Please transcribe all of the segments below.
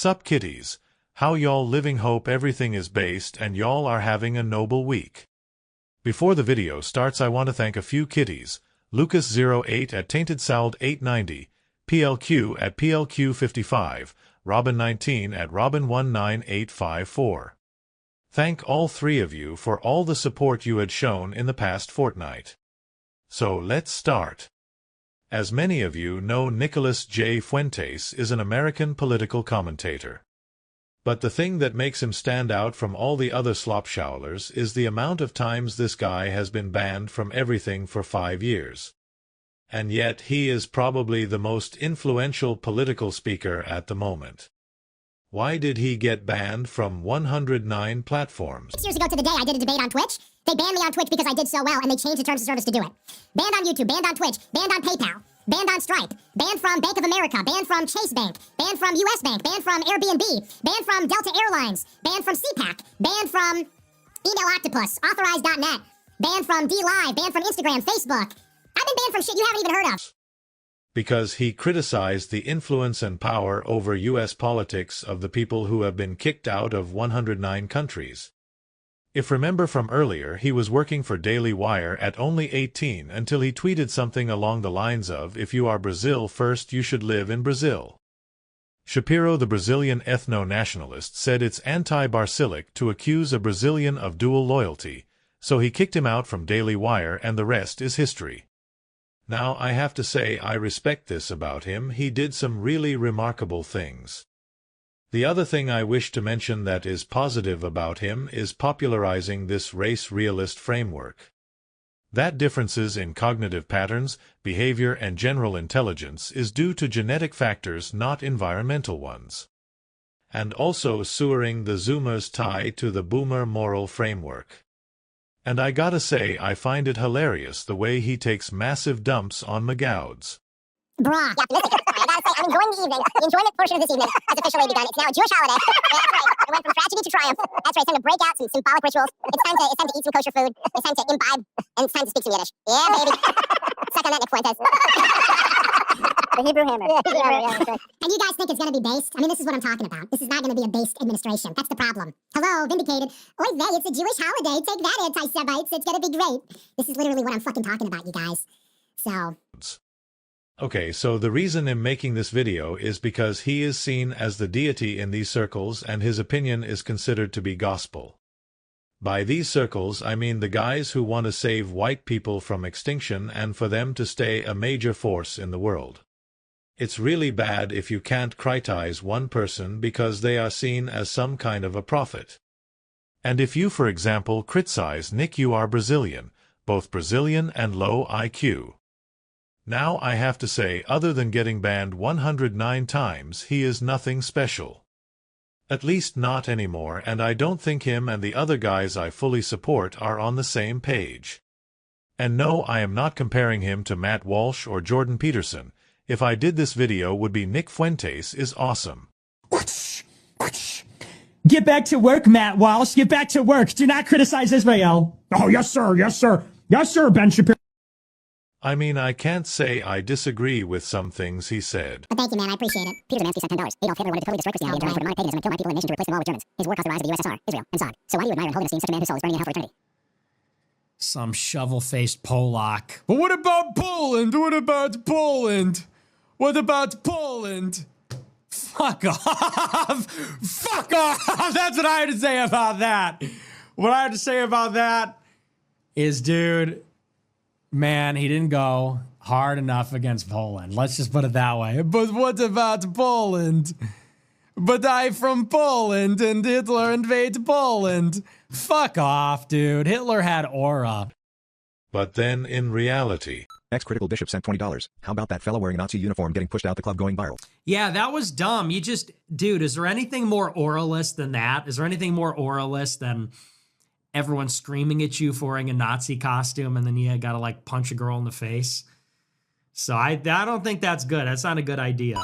Sup kitties, how y'all living? Hope everything is based and y'all are having a noble week. Before the video starts, I want to thank a few kitties: Lucas08 at Tainted Sound 890, PLQ at PLQ55, Robin19 at Robin19854. Thank all three of you for all the support you had shown in the past fortnight. So let's start. As many of you know, Nicholas J. Fuentes is an American political commentator. But the thing that makes him stand out from all the other slopshowlers is the amount of times this guy has been banned from everything for 5 years. And yet he is probably the most influential political speaker at the moment. Why did he get banned from 109 platforms? 6 years ago to the day, I did a debate on Twitch. They banned me on Twitch because I did so well, and they changed the terms of service to do it. Banned on YouTube, banned on Twitch, banned on PayPal, banned on Stripe, banned from Bank of America, banned from Chase Bank, banned from US Bank, banned from Airbnb, banned from Delta Airlines, banned from CPAC, banned from Email Octopus, Authorize.net, banned from DLive, banned from Instagram, Facebook. I've been banned from shit you haven't even heard of. Because he criticized the influence and power over U.S. politics of the people who have been kicked out of 109 countries. If remember from earlier, he was working for Daily Wire at only 18 until he tweeted something along the lines of, "If you are Brazil first, you should live in Brazil." Shapiro, the Brazilian ethno-nationalist, said it's anti-Barcilic to accuse a Brazilian of dual loyalty, so he kicked him out from Daily Wire, and the rest is history. Now, I have to say I respect this about him. He did some really remarkable things. The other thing I wish to mention that is positive about him is popularizing this race realist framework. That differences in cognitive patterns, behavior, and general intelligence is due to genetic factors, not environmental ones. And also sewering the Zoomers' tie to the boomer moral framework. And I gotta say, I find it hilarious the way he takes massive dumps on McGouds. Bruh. Yeah, listen, I gotta say, I'm enjoying the evening. The enjoyment portion of this evening has officially begun. It's now a Jewish holiday. Yeah, that's right. It went from tragedy to triumph. That's right. It's time to break out some symbolic rituals. It's time to eat some kosher food. It's time to imbibe. And it's time to speak some Yiddish. Yeah, baby. Suck on that, Nick Fuentes. The Hebrew hammer. Yeah, Hebrew hammer, yeah, that's right. And you guys think it's going to be based? I mean, this is what I'm talking about. This is not going to be a based administration. That's the problem. Hello, vindicated. Oy vey, it's a Jewish holiday. Take that, anti-Semites. It's going to be great. This is literally what I'm fucking talking about, you guys. So... Okay, so the reason I'm making this video is because he is seen as the deity in these circles, and his opinion is considered to be gospel. By these circles, I mean the guys who want to save white people from extinction and for them to stay a major force in the world. It's really bad if you can't criticize one person because they are seen as some kind of a prophet. And if you, for example, criticize Nick, you are Brazilian, both Brazilian and low IQ. Now I have to say, other than getting banned 109 times, he is nothing special. At least not anymore, and I don't think him and the other guys I fully support are on the same page. And no, I am not comparing him to Matt Walsh or Jordan Peterson. If I did, this video would be Nick Fuentes is awesome. Get back to work, Matt Walsh. Get back to work. Do not criticize Israel. Oh, yes, sir. Yes, sir. Yes, sir, Ben Shapiro. I mean, I can't say I disagree with some things he said. Well, thank you, man. I appreciate it. Peter Zemansky sent $10. Adolf Hitler wanted to totally destroy Christianity and try to demonic paganism and kill my people and nation to replace them all with Germans. His war caused the rise of the USSR, Israel, and Zog. So why do you admire and hold in esteem such a man whose soul is burning in hell for eternity? Some shovel-faced Polak. But what about Poland? What about Poland? What about Poland? Fuck off! Fuck off! That's what I had to say about that. What I had to say about that is, dude, man, he didn't go hard enough against Poland. Let's just put it that way. But what about Poland? But I'm from Poland and Hitler invades Poland. Fuck off, dude. Hitler had aura. But then in reality... Ex-Critical Bishop sent $20. How about that fella wearing a Nazi uniform getting pushed out the club going viral? Yeah, that was dumb. You just... Dude, is there anything more oralist than that? Is there anything more oralist than everyone screaming at you for wearing a Nazi costume and then you gotta, like, punch a girl in the face? So I don't think that's good. That's not a good idea.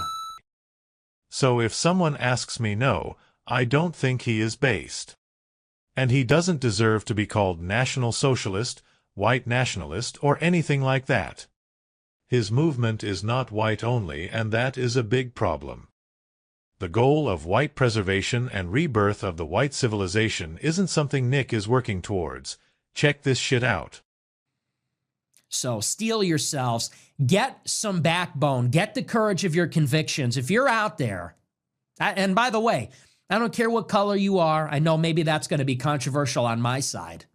So if someone asks me, no, I don't think he is based. And he doesn't deserve to be called National Socialist, White Nationalist, or anything like that. His movement is not white only, and that is a big problem. The goal of white preservation and rebirth of the white civilization isn't something Nick is working towards. Check this shit out. So steel yourselves, get some backbone, get the courage of your convictions. If you're out there, and by the way, I don't care what color you are. I know maybe that's going to be controversial on my side.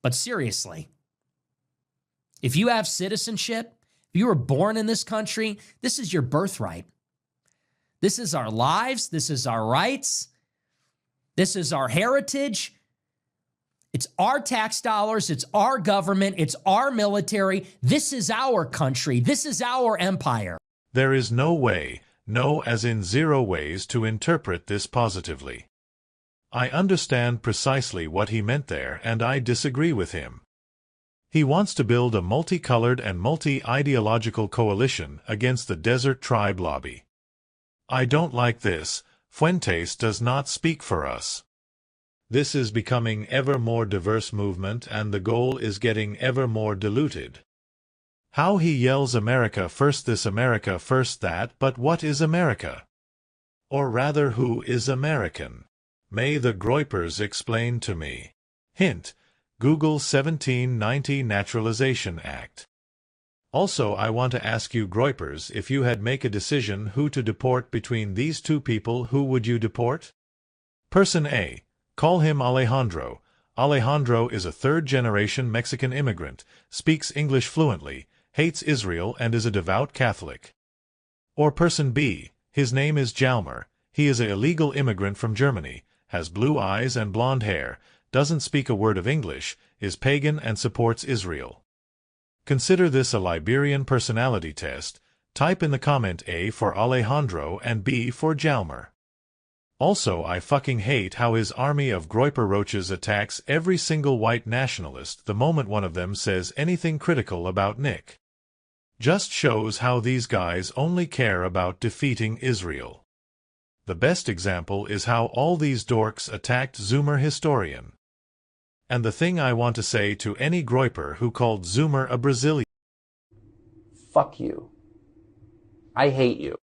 But seriously, if you have citizenship, if you were born in this country, this is your birthright. This is our lives. This is our rights. This is our heritage. It's our tax dollars. It's our government. It's our military. This is our country. This is our empire. There is no way, no as in zero ways, to interpret this positively. I understand precisely what he meant there, and I disagree with him. He wants to build a multicolored and multi-ideological coalition against the desert tribe lobby. I don't like this. Fuentes does not speak for us. This is becoming ever more diverse movement, and the goal is getting ever more diluted. How he yells America first this, America first that, but what is America? Or rather, who is American? May the Groypers explain to me. Hint: Google 1790 Naturalization Act. Also, I want to ask you Groypers, if you had make a decision who to deport between these two people, who would you deport? Person A. Call him Alejandro. Alejandro is a third-generation Mexican immigrant, speaks English fluently, hates Israel, and is a devout Catholic. Or Person B. His name is Jalmer. He is an illegal immigrant from Germany, has blue eyes and blonde hair, doesn't speak a word of English, is pagan and supports Israel. Consider this a Liberian personality test. Type in the comment A for Alejandro and B for Jalmer. Also, I fucking hate how his army of Groyper roaches attacks every single white nationalist the moment one of them says anything critical about Nick. Just shows how these guys only care about defeating Israel. The best example is how all these dorks attacked Zoomer Historian. And the thing I want to say to any Groyper who called Zoomer a Brazilian. Fuck you. I hate you.